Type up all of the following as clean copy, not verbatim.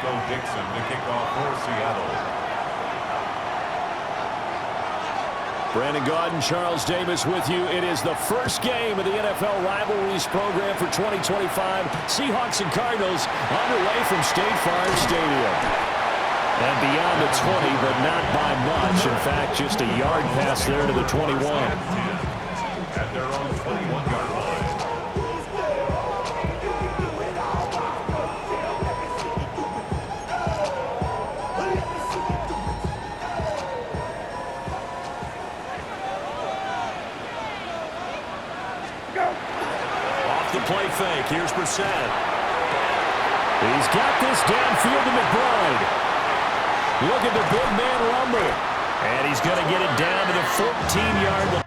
Dixon to kick off for Seattle. Brandon Gaudin, Charles Davis with you. It is the first game of the NFL Rivalries program for 2025. Seahawks and Cardinals underway from State Farm Stadium. And beyond the 20, but not by much. In fact, just a yard pass there to the 21. At their own 21-yard line. Play fake. Here's Brissett. He's got this downfield to McBride. Look at the big man rumble. And he's going to get it down to the 14-yard line.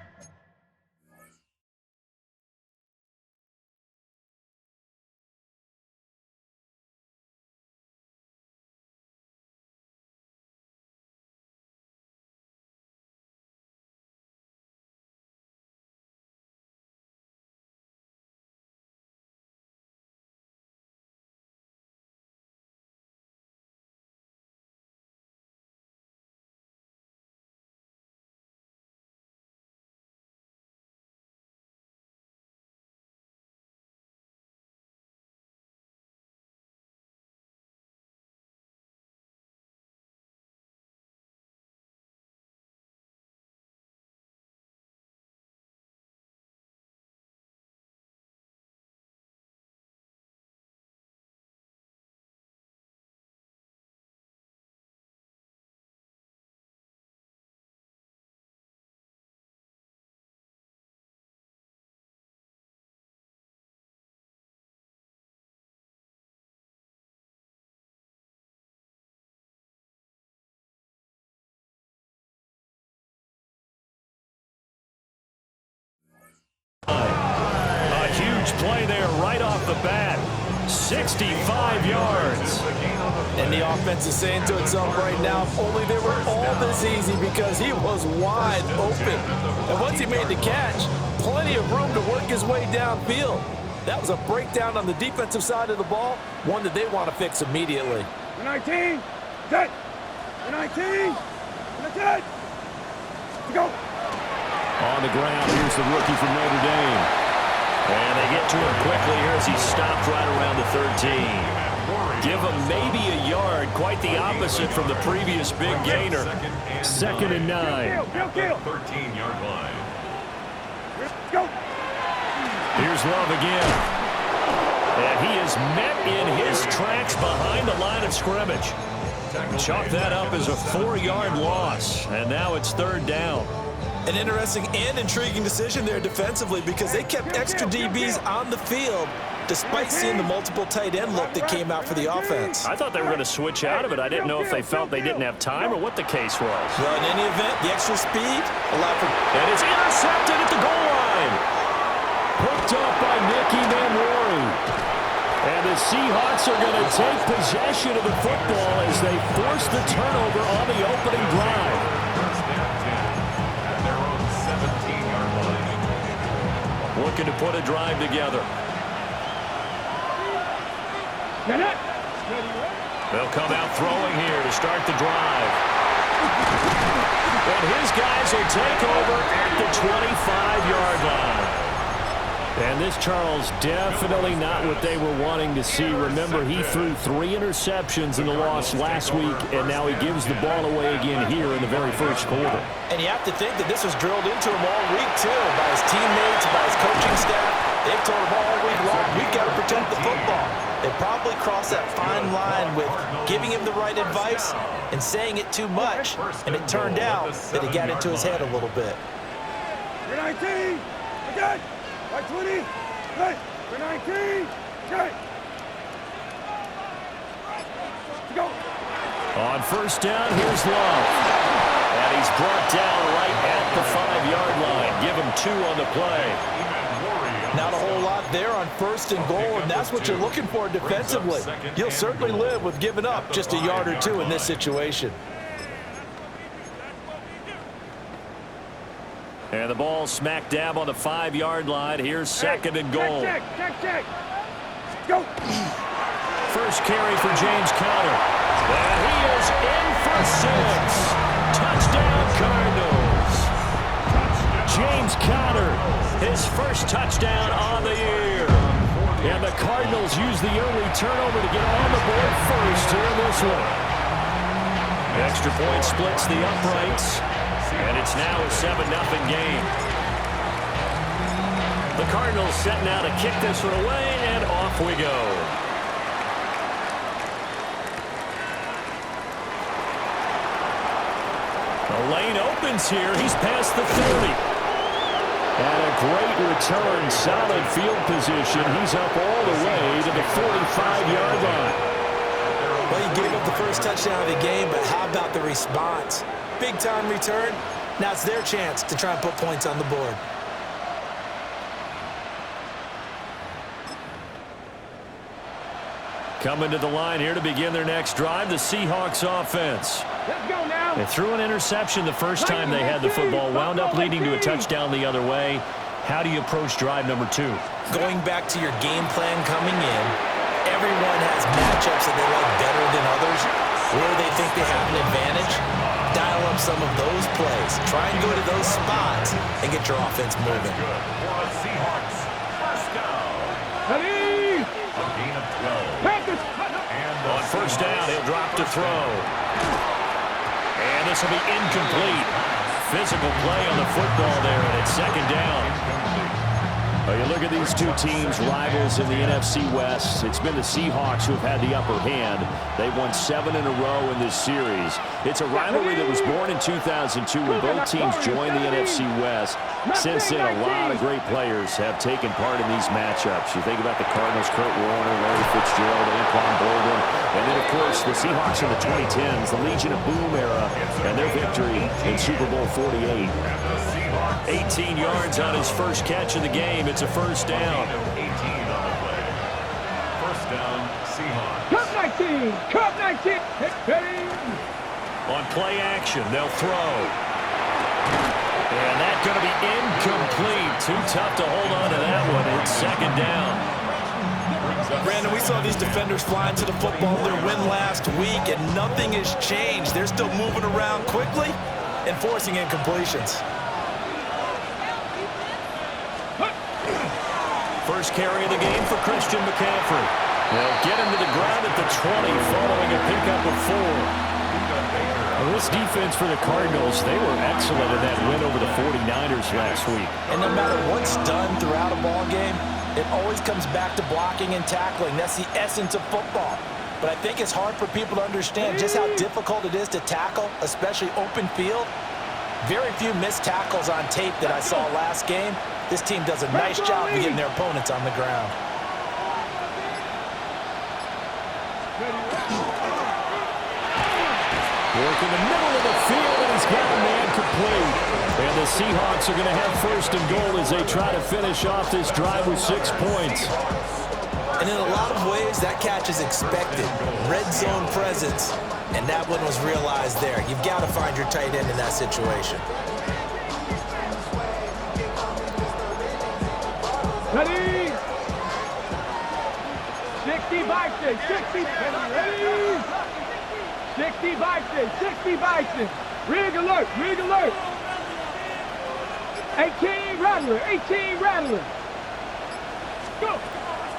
A huge play there right off the bat. 65 yards. And the offense is saying to itself right now, if only they were all this easy, because he was wide open. And once he made the catch, plenty of room to work his way downfield. That was a breakdown on the defensive side of the ball, one that they want to fix immediately. 19, set. 19, set. Go. On the ground, here's the rookie from Notre Dame. And they get to him quickly here as he stopped right around the 13. Give him maybe a yard, quite the opposite from the previous big gainer. 2nd and 9. 13-yard line. Go. Here's Love again. And he is met in his tracks behind the line of scrimmage. Chalk that up as a 4-yard loss. And now it's 3rd down. An interesting and intriguing decision there defensively, because they kept extra DBs on the field despite seeing the multiple tight end look that came out for the offense. I thought they were going to switch out of it. I didn't know if they felt they didn't have time or what the case was. Well, in any event, the extra speed allowed for... And it's intercepted at the goal line. Picked up by Nicky Manwari. And the Seahawks are going to take possession of the football as they force the turnover on the opening drive. Looking to put a drive together. They'll come out throwing here to start the drive. And his guys will take over at the 25-yard line. And this, Charles, definitely not what they were wanting to see. Remember, he threw 3 interceptions in the loss last week, and now he gives the ball away again here in the very first quarter. And you have to think that this was drilled into him all week, too, by his teammates, by his coaching staff. They've told him all week long, we've got to protect the football. They probably crossed that fine line with giving him the right advice and saying it too much, and it turned out that it got into his head a little bit. 19, again. 20, good. 19, good. Go. On 1st down, here's Love. And he's brought down right at the 5-yard line. Give him 2 on the play. Not a whole lot there on 1st and goal, and that's what you're looking for defensively. You'll certainly live with giving up just a yard or 2 in this situation. And the ball smack dab on the 5-yard line. Here's 2nd and goal. Check. Go. first carry for James Conner. And he is in for 6. Touchdown, Cardinals. James Conner, his first touchdown on the year. And the Cardinals use the early turnover to get on the board first here in this one. The extra point splits the uprights, and it's now a 7-0 game. The Cardinals set now to kick this one away, and off we go. The lane opens here. He's past the 30. And a great return, solid field position. He's up all the way to the 45-yard line. Well, he gave up the first touchdown of the game, but how about the response? Big-time return. Now it's their chance to try and put points on the board. Coming to the line here to begin their next drive, the Seahawks offense. Let's go now. They threw an interception the first time they had the football, wound up leading to a touchdown the other way. How do you approach drive number 2? Going back to your game plan coming in, everyone has matchups that they like better than others. Where they think they have an advantage, dial up some of those plays. Try and go to those spots and get your offense moving. Seahawks. First down. Ready? A gain of 12. Panthers. On first down, he'll drop to throw. And this will be incomplete. Physical play on the football there, and it's second down. Well, you look at these two teams, rivals in the NFC West. It's been the Seahawks who have had the upper hand. They've won 7 in a row in this series. It's a rivalry that was born in 2002 when both teams joined the NFC West. Since then, a lot of great players have taken part in these matchups. You think about the Cardinals, Kurt Warner, Larry Fitzgerald, Anquan Boldin, and then, of course, the Seahawks in the 2010s, the Legion of Boom era, and their victory in Super Bowl 48. 18 yards on his first catch of the game. It's a first down. 18 on the play. First down, Seahawks. Cup 19. Cup 19. Ready? On play action, they'll throw. And that's going to be incomplete. Too tough to hold on to that one. It's second down. Brandon, we saw these defenders flying to the football in their win last week, and nothing has changed. They're still moving around quickly and forcing incompletions. First carry of the game for Christian McCaffrey. They'll get him to the ground at the 20 following a pickup of 4. Well, this defense for the Cardinals, they were excellent in that win over the 49ers last week. And no matter what's done throughout a ball game, it always comes back to blocking and tackling. That's the essence of football. But I think it's hard for people to understand just how difficult it is to tackle, especially open field. Very few missed tackles on tape that I saw last game. This team does a nice job of getting their opponents on the ground. Work in the middle of the field, and he's got a man complete. And the Seahawks are going to have first and goal as they try to finish off this drive with 6 points. And in a lot of ways, that catch is expected. Red zone presence, and that one was realized there. You've got to find your tight end in that situation. Ready? 60 Bison. 60. Ready? 60 Bison. 60 Bison. Rig alert. Rig alert. 18 Rattler. 18 Rattler. Go.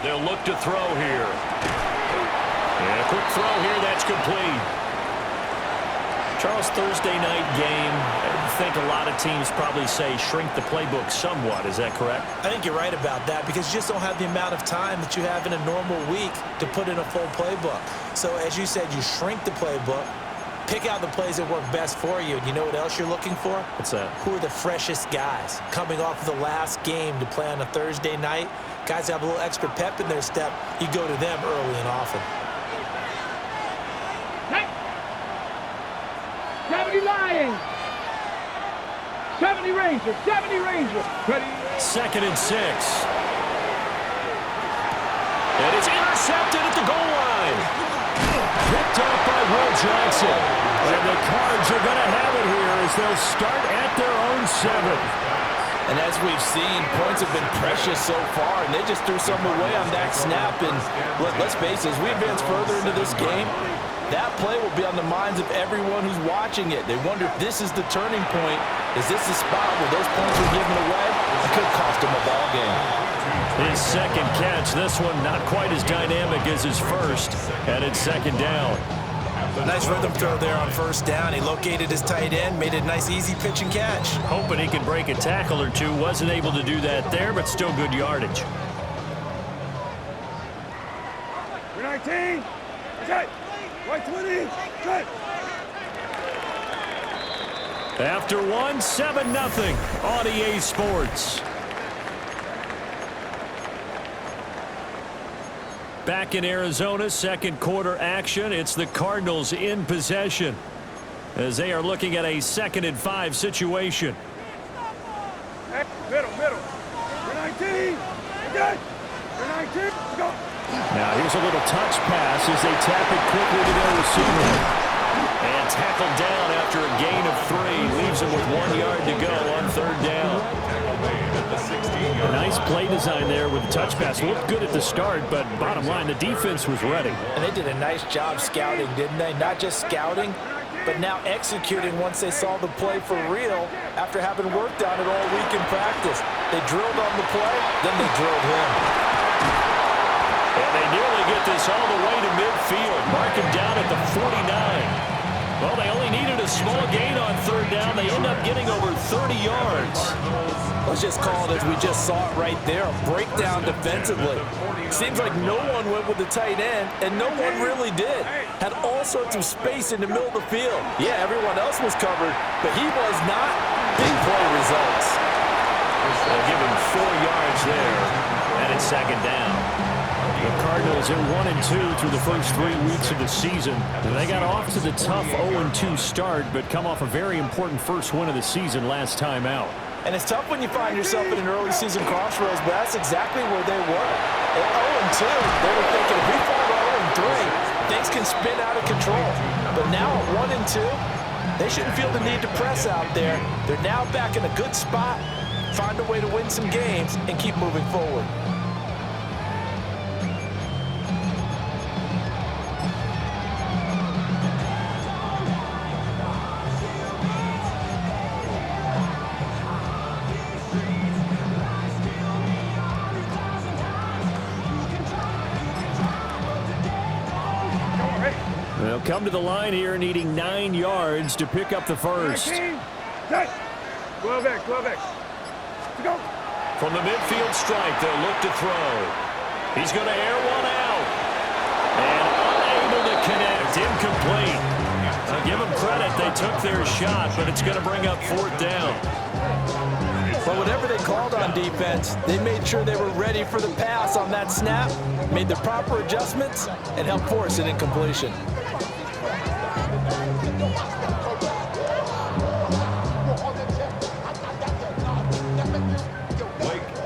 They'll look to throw here. And a quick throw here, that's complete. Charles, Thursday night game, I think a lot of teams probably say shrink the playbook somewhat. Is that correct? I think you're right about that because you just don't have the amount of time that you have in a normal week to put in a full playbook. So as you said, you shrink the playbook, pick out the plays that work best for you. And you know what else you're looking for? What's that? Who are the freshest guys coming off of the last game to play on a Thursday night? Guys have a little extra pep in their step. You go to them early and often. 70 Lions. 70 Rangers. 70 Rangers. Ready? 2nd and 6. And it's intercepted at the goal line. Picked up by Will Johnson. And the Cards are going to have it here as they'll start at their own 7. And as we've seen, points have been precious so far, and they just threw something away on that snap. And let's face it, as we advance further into this game, that play will be on the minds of everyone who's watching it. They wonder if this is the turning point. Is this the spot where those points are given away? It could cost them a ball game. His second catch, this one not quite as dynamic as his first, and it's second down. Nice rhythm throw there on first down. He located his tight end, made it a nice easy pitch and catch. Hoping he could break a tackle or two. Wasn't able to do that there, but still good yardage. 19. Okay. Right 20. Good. After one, 7-0 on EA Sports. Back in Arizona, second quarter action. It's the Cardinals in possession as they are looking at a 2nd and 5 situation. Hey, middle. 19. Okay. 19. Go. Now here's a little touch pass as they tap it quickly to their receiver. And tackled down after a gain of 3. Leaves him with 1 yard to go on third down. A nice play design there with the touch pass. Looked good at the start, but bottom line, the defense was ready. And they did a nice job scouting, didn't they? Not just scouting, but now executing once they saw the play for real after having worked on it all week in practice. They drilled on the play, then they drilled him. And they nearly get this all the way to midfield. Mark him down at the 49. Well, they only needed a small gain on third down. They end up getting over 30 yards. Let's just call it as we just saw it right there, a breakdown defensively. Seems like no one went with the tight end, and no one really did. Had all sorts of space in the middle of the field. Yeah, everyone else was covered, but he was not. Big play results. They'll give him 4 yards there, and it's second down. The Cardinals in 1-2 through the first 3 weeks of the season. They got off to the tough 0-2 start, but come off a very important first win of the season last time out. And it's tough when you find yourself in an early season crossroads, but that's exactly where they were. At 0-2, they were thinking if we fall to 0-3, things can spin out of control. But now at 1-2, they shouldn't feel the need to press out there. They're now back in a good spot, find a way to win some games, and keep moving forward. They'll come to the line here needing 9 yards to pick up the first. 19. 12X. Go. From the midfield strike, they'll look to throw. He's going to air one out. And unable to connect. Incomplete. I'll give them credit. They took their shot, but it's going to bring up 4th down. But whatever they called on defense, they made sure they were ready for the pass on that snap, made the proper adjustments, and helped force an incompletion.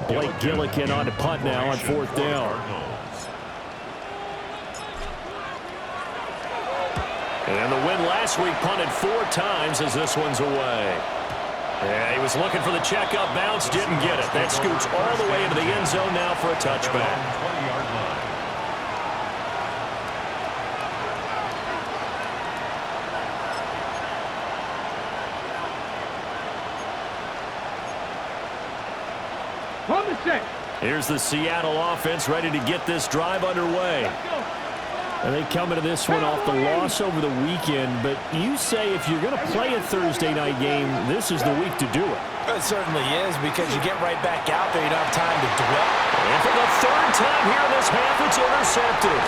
Blake Gillikin on to punt now on 4th down. And the win last week punted 4 times as this one's away. Yeah, he was looking for the checkup bounce, didn't get it. That scoots all the way into the end zone now for a touchback. 20-yard line. From the set. Here's the Seattle offense ready to get this drive underway. And they come into this one off the loss over the weekend, but you say if you're going to play a Thursday night game, this is the week to do it. It certainly is, because you get right back out there. You don't have time to dwell. And for the 3rd time here in this half, it's intercepted.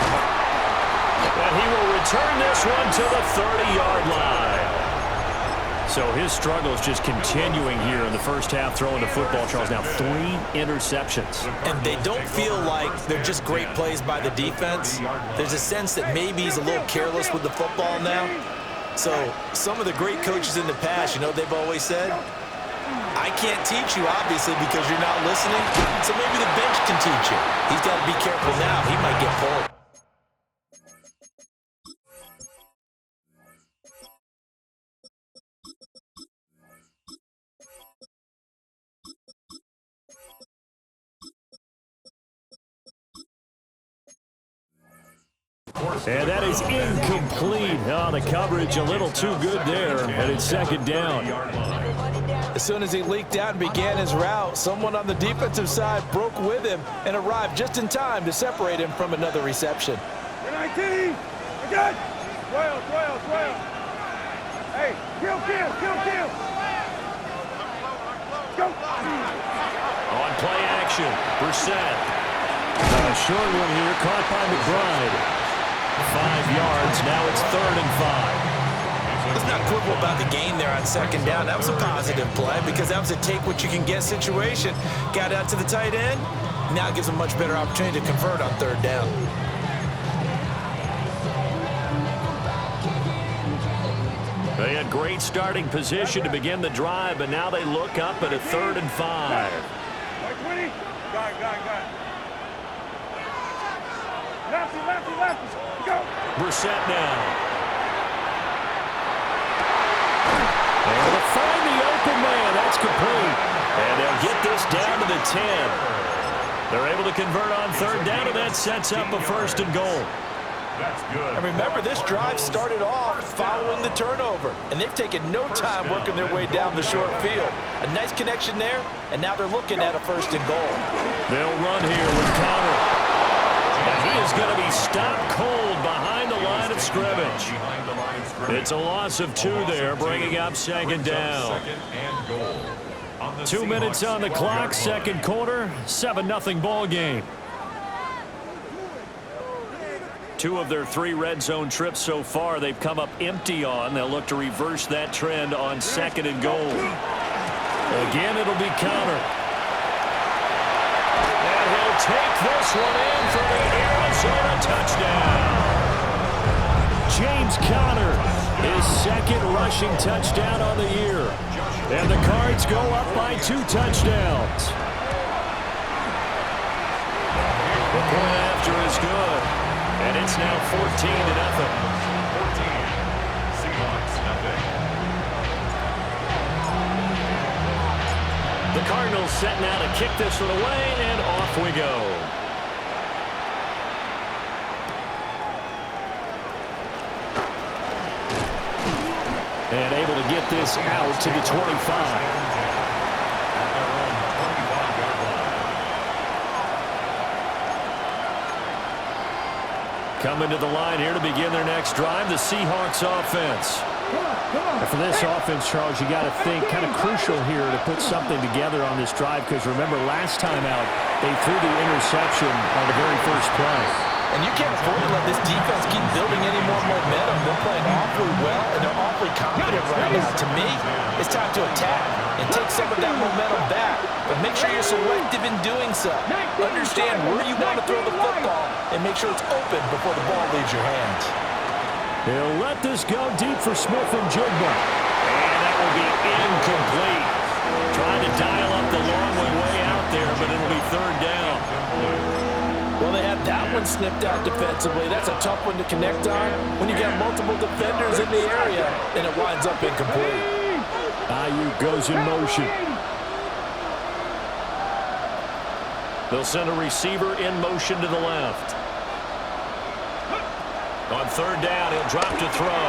And he will return this one to the 30-yard line. So his struggle is just continuing here in the first half, throwing the football, Charles. Now 3 interceptions. And they don't feel like they're just great plays by the defense. There's a sense that maybe he's a little careless with the football now. So some of the great coaches in the past, you know, they've always said, I can't teach you, obviously, because you're not listening. So maybe the bench can teach you. He's got to be careful now. He might get pulled. And that is incomplete. Oh, the coverage a little too good there, and it's second down. As soon as he leaked out and began his route, someone on the defensive side broke with him and arrived just in time to separate him from another reception. 19, again. 12. Hey, kill. Go. On play action, Brissett. A short one here, caught by McBride. 5 yards, now it's 3rd and 5. Let's not quibble about the gain there on second down. That was a positive play because that was a take-what-you-can-get situation. Got out to the tight end. Now it gives a much better opportunity to convert on 3rd down. They had great starting position to begin the drive, but now they look up at a 3rd and 5. 20. Got it. Lefty. Go. Brissett now. Able to find the open man. That's complete. And they'll get this down to the 10. They're able to convert on 3rd down, and that sets up a 1st and goal. That's good. And remember, this drive started off following the turnover, and they've taken no time working their way down the short field. A nice connection there, and now they're looking at a 1st and goal. They'll run here with Connor. And he is going to be stopped cold behind the line of scrimmage. It's a loss of 2 there, bringing up 2nd down. 2 minutes on the clock, 2nd quarter, 7-0 ball game. 2 of their 3 red zone trips so far they've come up empty on. They'll look to reverse that trend on 2nd and goal. Again, it'll be Connor. And he'll take this one in for the Arizona touchdown. James Conner, his 2nd rushing touchdown on the year. And the Cards go up by 2 touchdowns. The point after is good. And it's now 14-0. 14. Seahawks, nothing. The Cardinals set now to kick this one away, and off we go. And able to get this out to the 25. Coming to the line here to begin their next drive, the Seahawks offense. And for this offense, Charles, you got to think kind of crucial here to put something together on this drive, because remember last time out they threw the interception on the very first play. And you can't afford to let this defense keep building any more momentum. They're playing awfully well, and they're awfully confident right now. To me, it's time to attack and take some of that momentum back. But make sure you're selective in doing so. Understand where you want to throw the football and make sure it's open before the ball leaves your hands. They'll let this go deep for Smith and Jigba. And that will be incomplete. Trying to dial up the long way out there, but it'll be 3rd down. Well, they had that one snipped out defensively. That's a tough one to connect on when you got multiple defenders in the area, and it winds up incomplete. Ayuk goes in motion. They'll send a receiver in motion to the left. On 3rd down, he'll drop to throw.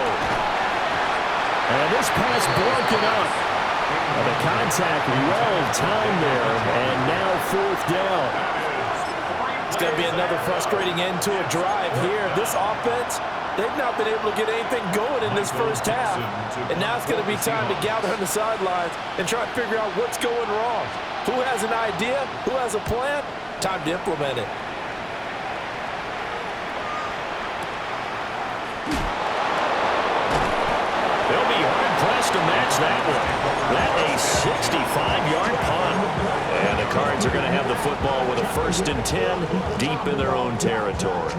And this pass broken up. And the contact well timed there, and now 4th down. It's going to be another frustrating end to a drive here. This offense, they've not been able to get anything going in this first half. And now it's going to be time to gather on the sidelines and try to figure out what's going wrong. Who has an idea? Who has a plan? Time to implement it. They'll be hard-pressed to match that one. That's a 65-yard punt. And the Cards are going to have the football with a 1st and 10 deep in their own territory.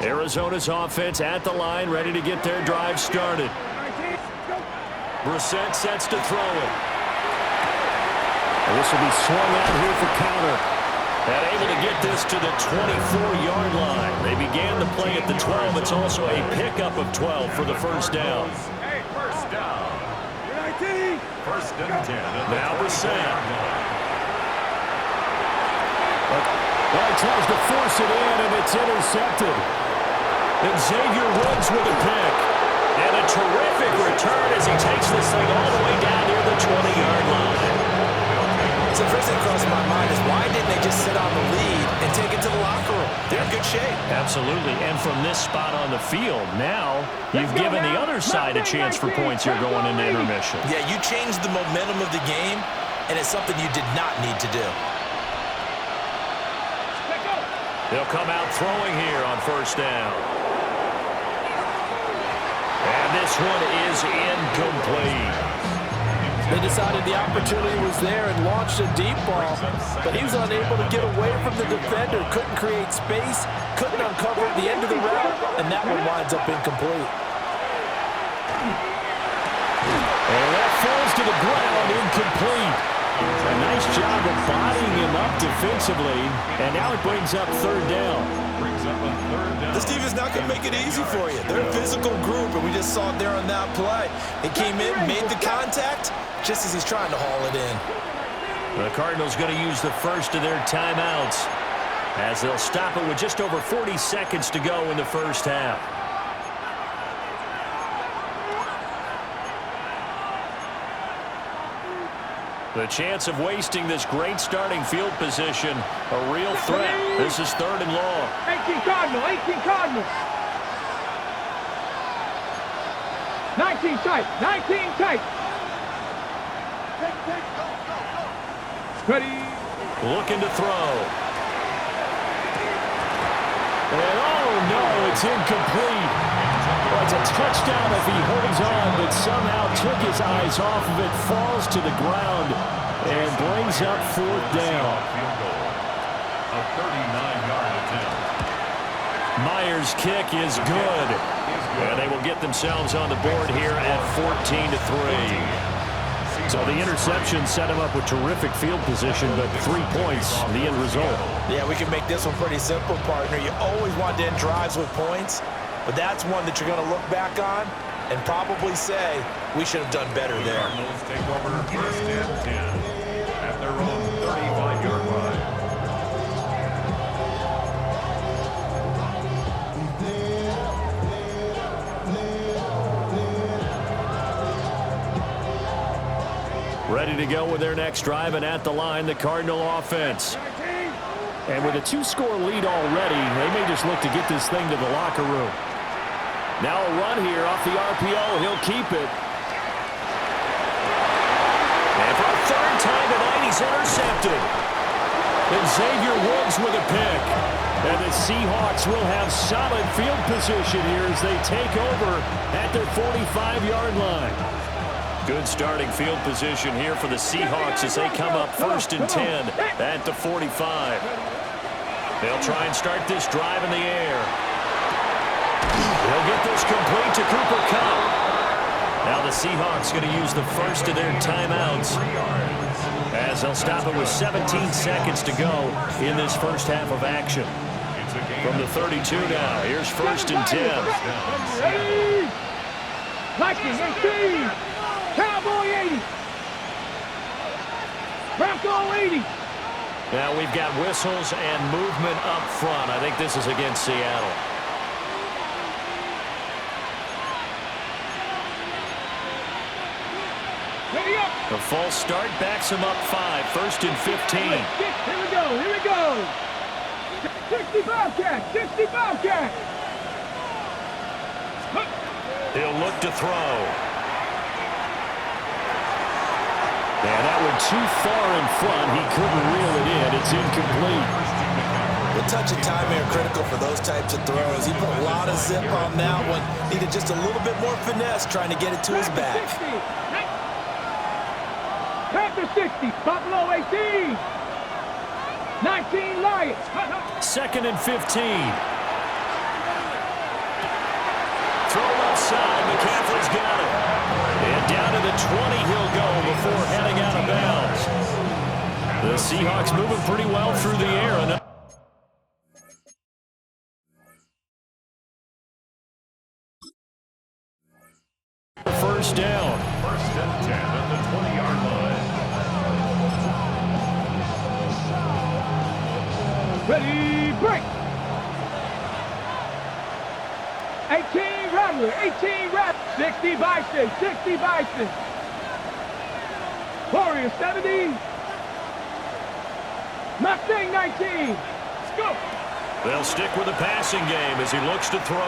Arizona's offense at the line, ready to get their drive started. Brissett sets to throw it. And this will be swung out here for Connor. And able to get this to the 24-yard line. They began the play at the 12. It's also a pickup of 12 for the 1st down. Hey, 1st down. 1st and 10. Now Brissett. Well, he tries to force it in, and it's intercepted. And Xavier Woods with a pick. And a terrific return as he takes this thing all the way down near the 20-yard line. So the first thing that crosses my mind is why didn't they just sit on the lead and take it to the locker room? They're in good shape. Absolutely. And from this spot on the field, now you've given the other side a chance for points here going into intermission. Yeah, you changed the momentum of the game, and it's something you did not need to do. They'll come out throwing here on first down. And this one is incomplete. They decided the opportunity was there and launched a deep ball, but he was unable to get away from the defender, couldn't create space, couldn't uncover the end of the route, and that one winds up incomplete. And that falls to the ground, incomplete. A nice job of bodying him up defensively, and now it brings up third down. This team is not going to make it easy for you. They're a physical group, and we just saw it there on that play. It came in, made the contact, just as he's trying to haul it in. The Cardinals going to use the first of their timeouts as they'll stop it with just over 40 seconds to go in the first half. The chance of wasting this great starting field position, a real threat. This is third and long. 18 Cardinal, 18 Cardinal. 19 tight, 19 tight. Ready. Looking to throw. And oh no, it's incomplete. Well, it's a touchdown if he holds on, but somehow took his eyes off of it, falls to the ground, and brings up fourth down. A 39-yard attempt. Myers' kick is good. And they will get themselves on the board here at 14-3. So the interception set him up with terrific field position, but 3 points, the end result. Yeah, we can make this one pretty simple, partner. You always want to end drives with points, but that's one that you're going to look back on and probably say, we should have done better there. Cardinals take over first and 10 at their own 35-yard line. Ready to go with their next drive, and at the line, the Cardinal offense. And with a 2-score lead already, they may just look to get this thing to the locker room. Now a run here off the RPO. He'll keep it. And for a third time tonight, he's intercepted. And Xavier Woods with a pick. And the Seahawks will have solid field position here as they take over at their 45-yard line. Good starting field position here for the Seahawks as they come up first and 10 at the 45. They'll try and start this drive in the air. They'll get this complete to Cooper Kupp. Now the Seahawks going to use the first of their timeouts as they'll stop it with 17 seconds to go in this first half of action. From the 32 now, here's first and 10. Ready. Vikings 18. Cowboy 80. Bronco 80. Now we've got whistles and movement up front. I think this is against Seattle. Ready up. The false start backs him up 5. First and 15. Here we go. Here we go. 60 Bobcat. 60 Bobcat. He'll look to throw. And that one too far in front. He couldn't reel it in. It's incomplete. The touch and timing are critical for those types of throws. He put a lot of zip on that one. Needed just a little bit more finesse trying to get it to his back. Panther 60. Buffalo 18. 19 Lions. Second and 15. Throw outside. McCaffrey's got it. And down to the 20 he'll go before heading out of bounds. The Seahawks moving pretty well through the air. First down. First and 10 at the 20-yard line. Ready, break. 18 Rattler, 18 Rattler. 60 Bison, 60 Bison. Warrior 70. Mustang 19. Let's go. They'll stick with the passing game as he looks to throw.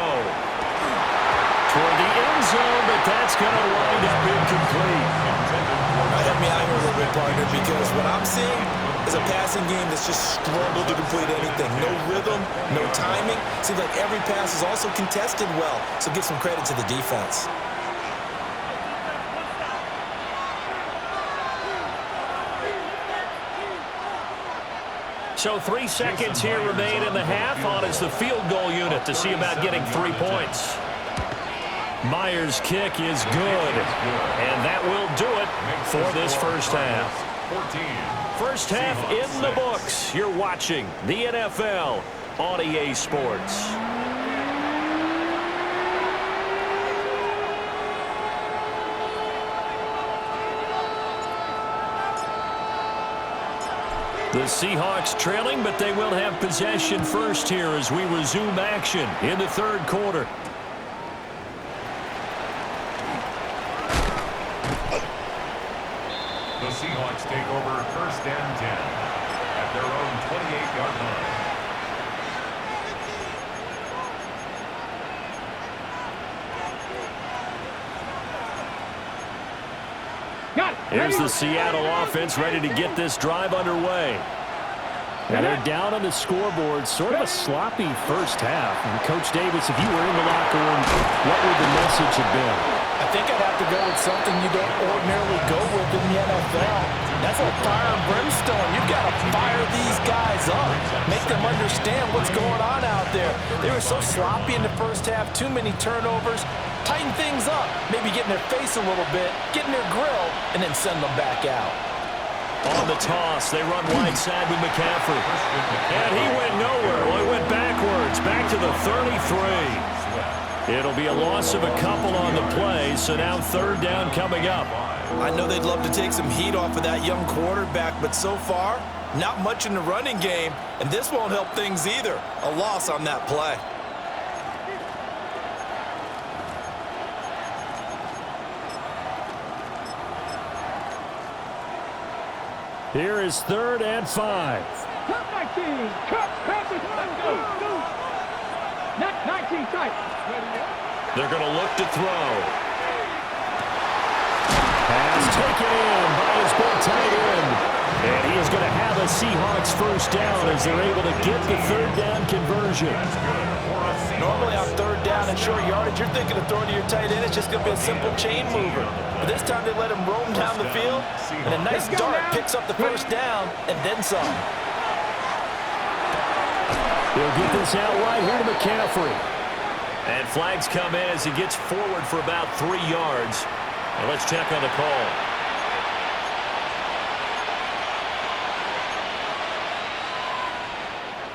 Toward the end zone, but that's going to wind up incomplete. Help me out here a little bit, partner, because what I'm seeing is a passing game that's just struggled to complete anything. No rhythm, no timing. Seems like every pass is also contested well, so give some credit to the defense. So 3 seconds here remain in the half on as the field goal unit to see about getting 3 points. Myers' kick is good, and that will do it for this first half. First half in the books. You're watching the NFL on EA Sports. The Seahawks trailing, but they will have possession first here as we resume action in the third quarter. The Seahawks take over first and 10 at their own 28-yard line. Here's the Seattle offense ready to get this drive underway. Now they're down on the scoreboard, sort of a sloppy first half. And Coach Davis, if you were in the locker room, what would the message have been? I think I'd have to go with something you don't ordinarily go with in the NFL. That's like fire and brimstone. You've got to fire these guys up. Make them understand what's going on out there. They were so sloppy in the first half, too many turnovers. Tighten things up, maybe get in their face a little bit, get in their grill, and then send them back out. On the toss, they run wide side with McCaffrey. And he went nowhere. Well, he went backwards, back to the 33. It'll be a loss of a couple on the play, so now third down coming up. I know they'd love to take some heat off of that young quarterback, but so far, not much in the running game, and this won't help things either. A loss on that play. Here is 3rd and 5. Cut 19. Cut. Let's go. 19 tight. They're going to look to throw. Pass taken in by his big tight end. And he is going to have a Seahawks first down as they're able to get the third down conversion. Normally on third down and short yardage, you're thinking of throwing to your tight end. It's just going to be a simple chain mover. But this time they let him roam down the field, and a nice dart picks up the first down and then some. He'll get this out wide here to McCaffrey. And flags come in as he gets forward for about 3 yards. And let's check on the call.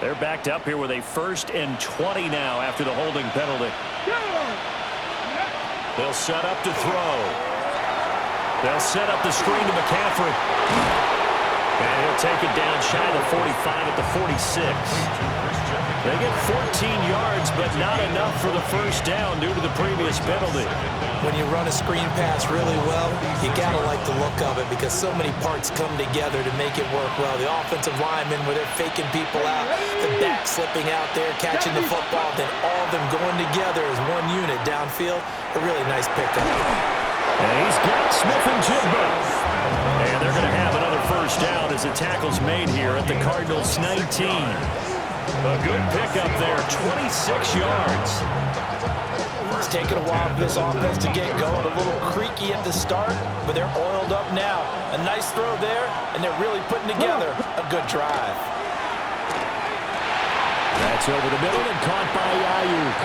They're backed up here with a 1st and 20 now after the holding penalty. They'll set up to throw. They'll set up the screen to McCaffrey. And he'll take it down shy of the 45 at the 46. They get 14 yards, but not enough for the first down due to the previous penalty. When you run a screen pass really well, you got to like the look of it because so many parts come together to make it work well. The offensive linemen, where they're faking people out, the back slipping out there, catching the football, then all of them going together as one unit downfield. A really nice pickup. And he's got Smith and Jigba. And they're going to have another first down as the tackle's made here at the Cardinals' 19. A good pickup there, 26 yards. It's taken a while for this offense to get going. A little creaky at the start, but they're oiled up now. A nice throw there, and they're really putting together a good drive. That's over the middle and caught by Ayuk.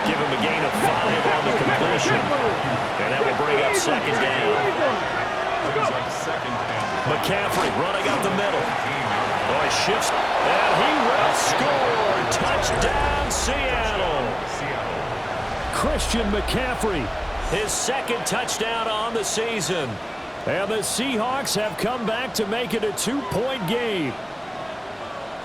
Give him a gain of 5 on the completion. And that will bring up second down. McCaffrey running up the middle. Boy, shifts, and he will score. Touchdown, Seattle. Christian McCaffrey. His 2nd touchdown on the season. And the Seahawks have come back to make it a 2-point game.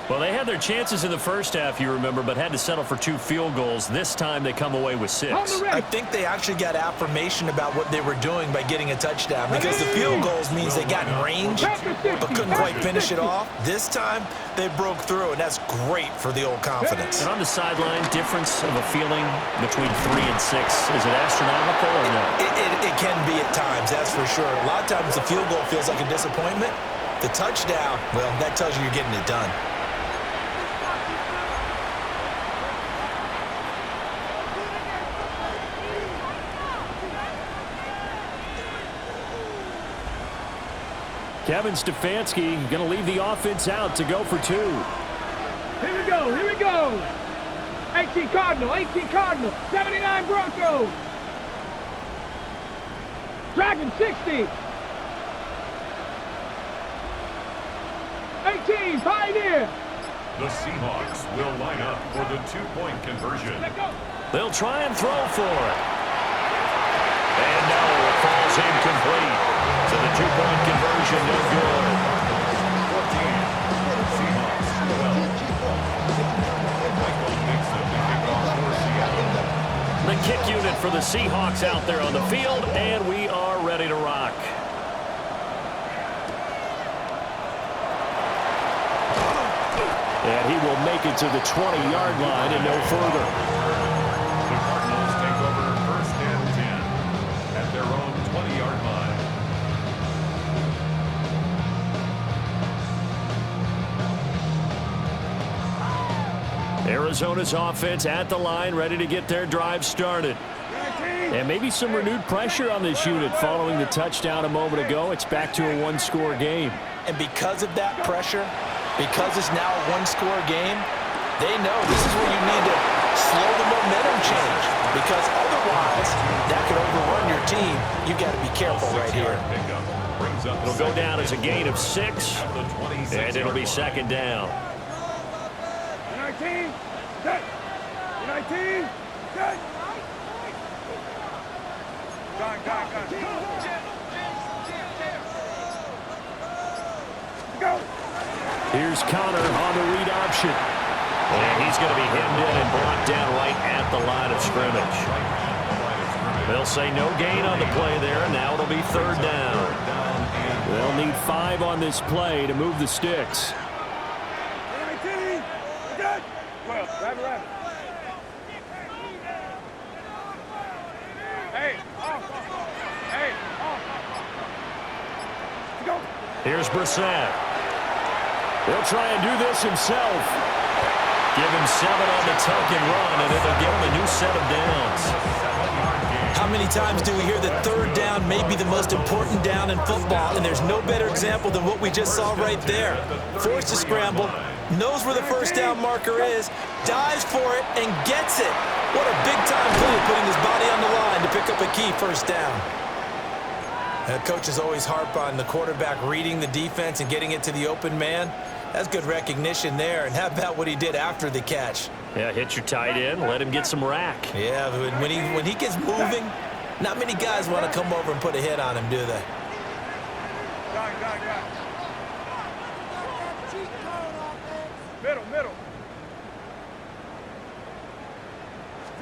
Well, they had their chances in the first half, you remember, but had to settle for 2 field goals. This time they come away with 6. I think they actually got affirmation about what they were doing by getting a touchdown, because the field goals means they got in range but couldn't quite finish it off. This time they broke through, and that's great for the old confidence. And on the sideline, difference of a feeling between 3 and 6. Is it astronomical or no? It can be at times, that's for sure. A lot of times the field goal feels like a disappointment. The touchdown, well, that tells you you're getting it done. Kevin Stefanski going to leave the offense out to go for 2. Here we go. 18 Cardinal, 79 Broncos. Dragon 60. 18 Pioneer. The Seahawks will line up for the 2-point conversion. They'll try and throw for it. And no, it falls incomplete. So the 2-point conversion, no good. 14. Seahawks 12. Michael Dixon, the kickoff for Seattle. The kick unit for the Seahawks out there on the field, and we are ready to rock. And he will make it to the 20-yard line and no further. The Cardinals take over 1st and 10 at their own 20-yard line. Arizona's offense at the line, ready to get their drive started. And maybe some renewed pressure on this unit following the touchdown a moment ago. It's back to a 1-score game. And because of that pressure, because it's now a 1-score game, they know this is where you need to slow the momentum change, because otherwise that could overrun your team. You've got to be careful right here. It'll go down as a gain of 6, and it'll be 2nd down. 19, set. 19, set. Go. Here's Connor on the read option. And he's going to be hemmed in and brought down right at the line of scrimmage. They'll say no gain on the play there, and now it'll be 3rd down. They'll need 5 on this play to move the sticks. 19, good. 12, right. Hey, off. Go. Here's Brissett. He'll try and do this himself. Give him 7 on the tuck and run, and it'll give him a new set of downs. How many times do we hear that 3rd down may be the most important down in football, and there's no better example than what we just saw right there. Forced to scramble, knows where the 1st down marker is, dives for it, and gets it. What a big-time play, putting his body on the line to pick up a key 1st down. Coaches always harp on the quarterback reading the defense and getting it to the open man. That's good recognition there. And how about what he did after the catch? Yeah, hit your tight end, let him get some rack. Yeah, when he gets moving, not many guys want to come over and put a hit on him, do they? Middle.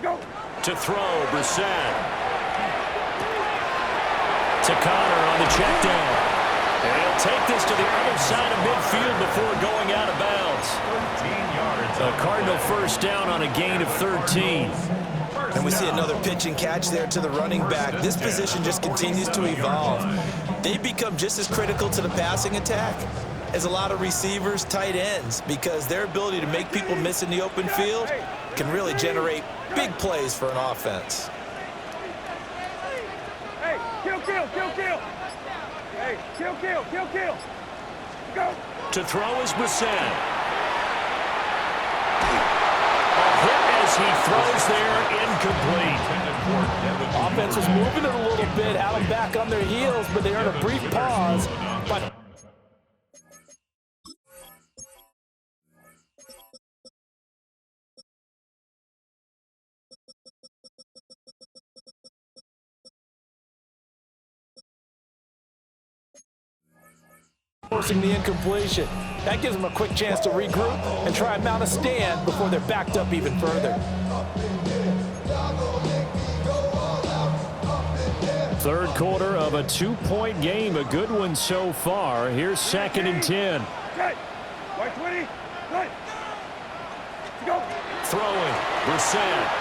Go. To throw, Brissett. To Connor on the check down. And he'll take this to the other side of midfield before going out of bounds. 13 yards. A Cardinal 1st down on a gain of 13. And we see another pitch and catch there to the running back. This position just continues to evolve. They become just as critical to the passing attack as a lot of receivers, tight ends, because their ability to make people miss in the open field can really generate big plays for an offense. Hey, kill. Hey, kill. Go. To throw is Brissett. A hit as he throws there, incomplete. Offense was moving it a little bit, had them back on their heels, but they earned a brief pause. But forcing the incompletion. That gives them a quick chance to regroup and try and mount a stand before they're backed up even further. Third quarter of a 2-point game, a good one so far. Here's 2nd and 10. Okay. White 20. Right. Let's go. Throwing. Brissett.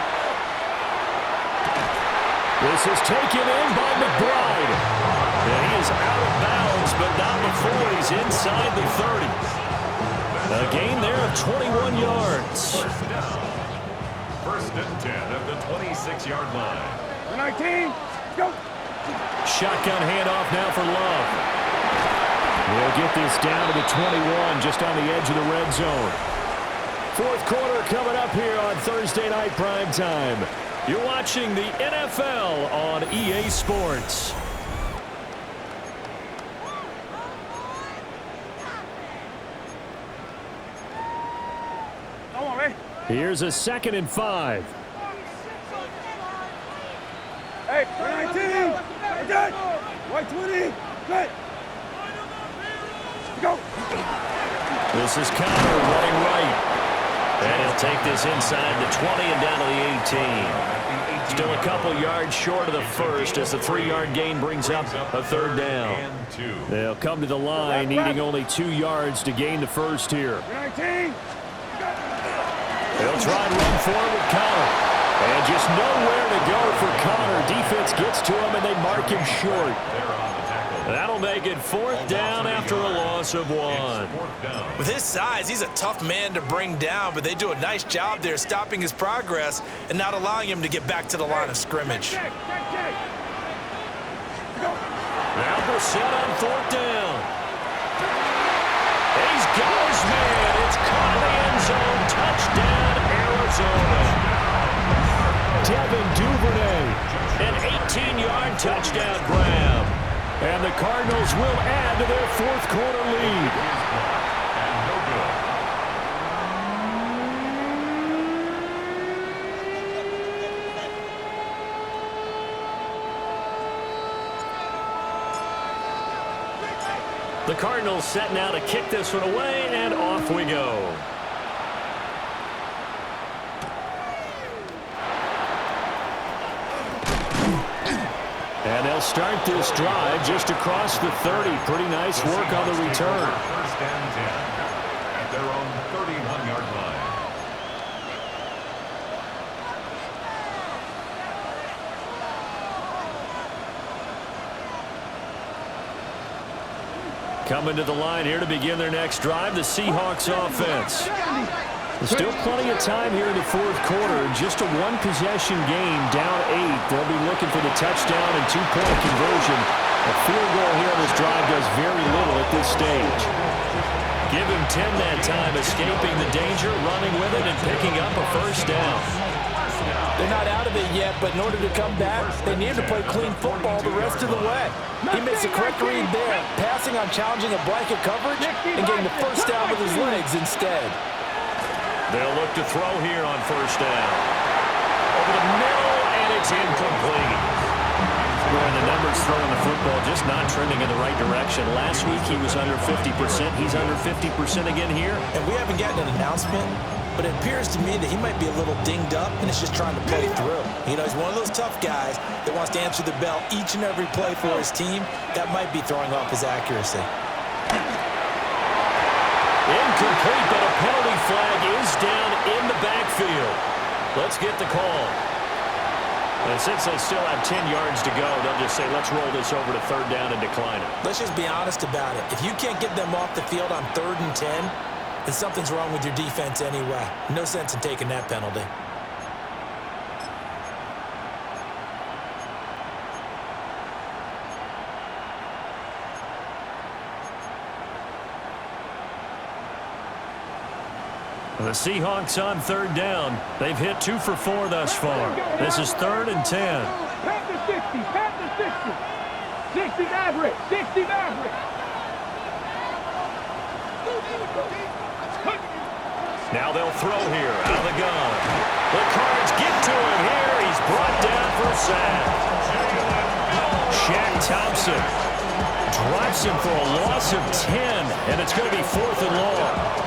This is taken in by McBride. And he is out of bounds, but not before he's inside the 30. A gain there of 21 yards. First and 10 at the 26-yard line. 19. Let's go. Shotgun handoff now for Love. They'll get this down to the 21, just on the edge of the red zone. Fourth quarter coming up here on Thursday Night Primetime. You're watching the NFL on EA Sports. Come on, man. Here's a 2nd and 5. Hey, 19. Good. White 20. Good. Let's go. This is Connor running right. And he'll take this inside the 20 and down to the 18. Still a couple yards short of the first as the 3-yard gain brings up a 3rd down. They'll come to the line needing only 2 yards to gain the first here. 19. They'll try and run forward with Connor. And just nowhere to go for Connor. Defense gets to him and they mark him short. That'll make it 4th down after a loss of 1. With his size, he's a tough man to bring down, but they do a nice job there stopping his progress and not allowing him to get back to the line of scrimmage. Now Brissett on 4th down. He's got his man. It's caught in the end zone. Touchdown, Arizona. Devin Duvernay, an 18-yard touchdown grab. And the Cardinals will add to their 4th quarter lead. The Cardinals set now to kick this one away, and off we go. And they'll start this drive just across the 30. Pretty nice work on the return. First and 10 at their own 31-yard line. Coming to the line here to begin their next drive, the Seahawks offense. There's still plenty of time here in the 4th quarter. Just a 1-possession game, down 8. They'll be looking for the touchdown and 2-point conversion. A field goal here on this drive does very little at this stage. Give him 10 that time, escaping the danger, running with it, and picking up a first down. They're not out of it yet, but in order to come back, they need to play clean football the rest of the way. He makes a correct read there, passing on challenging a blanket coverage and getting the first down with his legs instead. They'll look to throw here on first down. Over the middle, and it's incomplete. Boy, the numbers throwing the football just not trending in the right direction. Last week he was under 50%. He's under 50% again here. And we haven't gotten an announcement, but it appears to me that he might be a little dinged up and is just trying to play through. You know, he's one of those tough guys that wants to answer the bell each and every play for his team. That might be throwing off his accuracy. Incomplete, but a penalty flag is down in the backfield. Let's get the call. And since they still have 10 yards to go, they'll just say, let's roll this over to 3rd down and decline it. Let's just be honest about it. If you can't get them off the field on 3rd and 10, then something's wrong with your defense anyway. No sense in taking that penalty. The Seahawks on 3rd down. They've hit 2 for 4 thus far. This is 3rd and 10. Pat the 60, pat the 60. 60 Maverick, 60 Maverick. Now they'll throw here out of the gun. The Cards get to him here. He's brought down for a sack. Shaq Thompson Drops him for a loss of 10, and it's going to be 4th and long.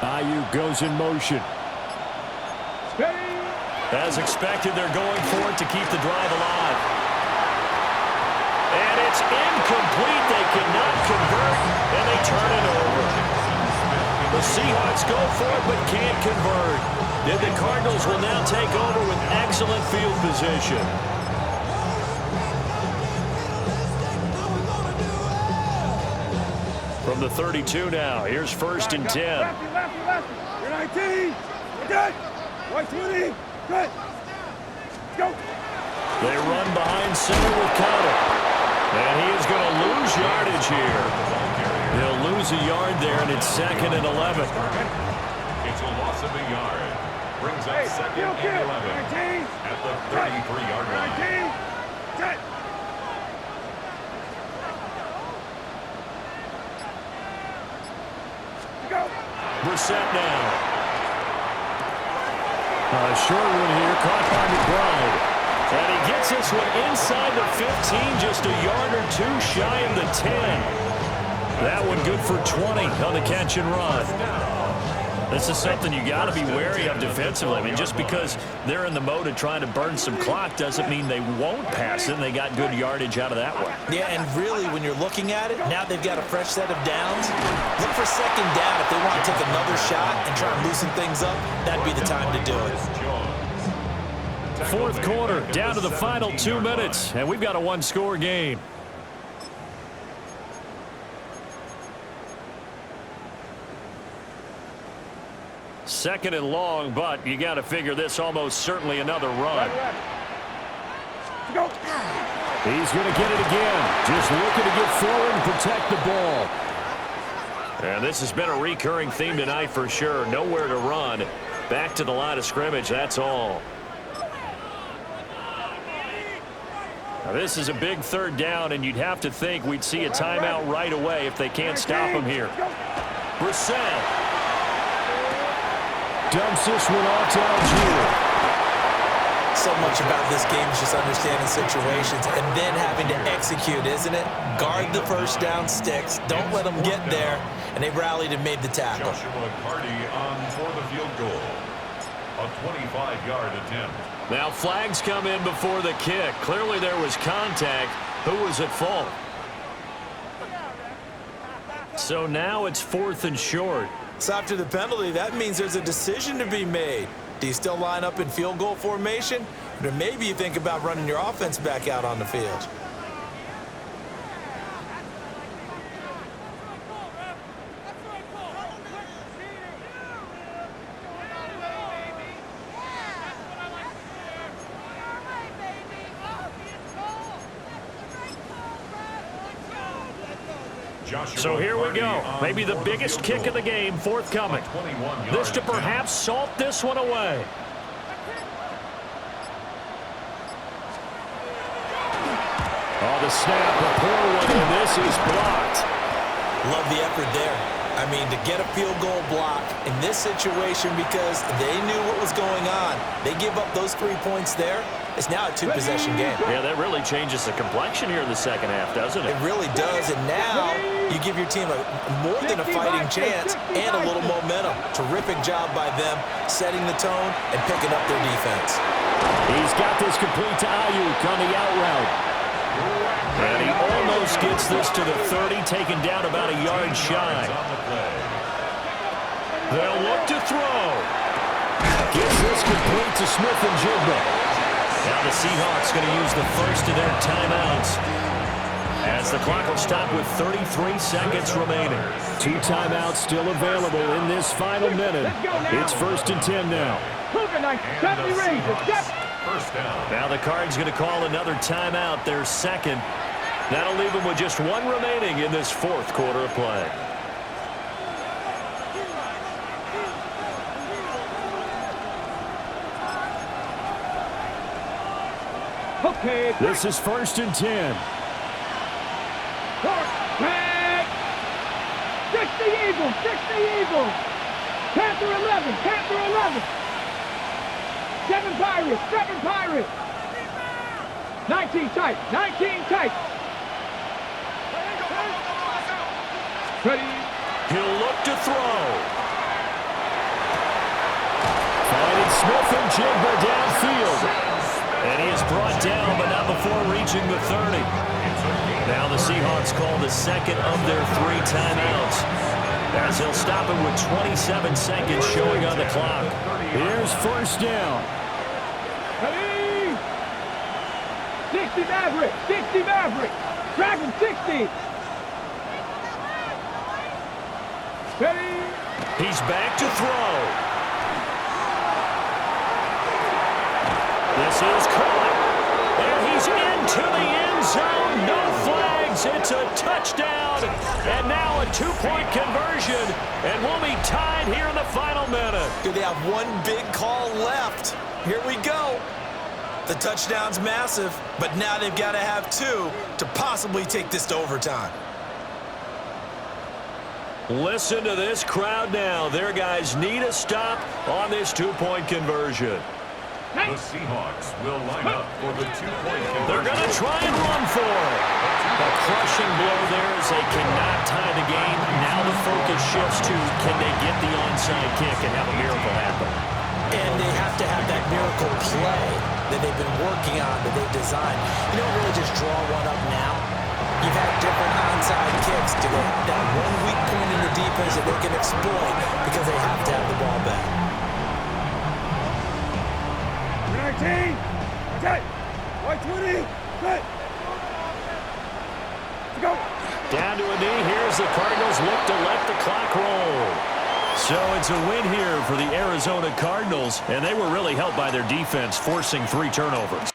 Ayuk goes in motion. As expected, they're going for it to keep the drive alive. And it's incomplete. They cannot convert, and they turn it over. The Seahawks go for it but can't convert. And the Cardinals will now take over with excellent field position. From the 32 now, here's 1st and 10. You're 19. We're good. White 20. Good. Let's go. They run behind center with Conner. And he is going to lose yardage here. He'll lose a yard there, and it's 2nd and 11. It's a loss of a yard. Brings up 2nd and 11 at the 33-yard line. 19. Brissett now. A short one here, caught by McBride. And he gets this one inside the 15, just a yard or two shy of the 10. That one good for 20 on the catch and run. This is something you got to be wary of defensively. I mean, just because they're in the mode of trying to burn some clock doesn't mean they won't pass it, and they got good yardage out of that one. Yeah, and really, when you're looking at it, now they've got a fresh set of downs. Look for 2nd down. If they want to take another shot and try and loosen things up, that'd be the time to do it. 4th quarter, down to the final 2 minutes, and we've got a one-score game. Second and long, but you got to figure this almost certainly another run. He's going to get it again. Just looking to get forward and protect the ball. And this has been a recurring theme tonight for sure. Nowhere to run. Back to the line of scrimmage, that's all. Now this is a big 3rd down, and you'd have to think we'd see a timeout right away if they can't stop him here. Brissett dumps this one off to Algier. So much about this game is just understanding situations and then having to execute, isn't it? Guard the 1st down sticks. Don't let them get there. And they rallied and made the tackle. Joshua Carty on for the field goal. A 25-yard attempt. Now flags come in before the kick. Clearly there was contact. Who was at fault? So now it's 4th and short. So after the penalty, that means there's a decision to be made. Do you still line up in field goal formation? Or maybe you think about running your offense back out on the field. So here we go. Maybe the biggest kick of the game forthcoming. This to perhaps salt this one away. Oh, the snap, a poor one, and this is blocked. Love the effort there. I mean, to get a field goal block in this situation because they knew what was going on. They give up those 3 points there. It's now a 2-possession game. Yeah, that really changes the complexion here in the second half, doesn't it? It really does, and now you give your team more than a fighting chance and a little momentum. Terrific job by them, setting the tone and picking up their defense. He's got this complete to Ayuk on the out route. And he almost gets this to the 30, taken down about a yard shy. They'll look to throw. Gets this complete to Smith and Jigba. Now the Seahawks going to use the first of their timeouts as the clock will stop with 33 seconds remaining. 2 timeouts still available in this final minute. It's 1st and 10 now. Now the Cards going to call another timeout, their second. That'll leave them with just 1 remaining in this 4th quarter of play. Okay. This is 1st and 10. Back. 60 Eagles. 60 Eagles. Panther 11. Panther 11. 7 Pirates. 7 Pirates. 19 tight. 19 tight. Ready. He'll look to throw. Finding Smith and Jigba downfield. And he is brought down, but not before reaching the 30. Now the Seahawks call the second of their 3 timeouts, as he'll stop it with 27 seconds showing on the clock. Here's 1st down. Ready. 60 Maverick. 60 Maverick. Dragon 60. Ready. He's back to throw. This is caught. And he's into the end zone. No flags. It's a touchdown. And now a 2-point conversion. And we'll be tied here in the final minute. Do they have one big call left? Here we go. The touchdown's massive, but now they've got to have 2 to possibly take this to overtime. Listen to this crowd now. Their guys need a stop on this 2-point conversion. The Seahawks will line up for the 2-point conversion. They're going to try and run for it. A crushing blow there as they cannot tie the game. Now the focus shifts to can they get the onside kick and have a miracle happen. And they have to have that miracle play that they've been working on, that they've designed. You don't really just draw one up now. You've had different onside kicks to that one weak point in the defense that they can exploit because they have to have the ball back. 19. Okay. White 20. Good. Let's go. Down to a knee. Here's the Cardinals look to let the clock roll. So it's a win here for the Arizona Cardinals, and they were really helped by their defense forcing 3 turnovers.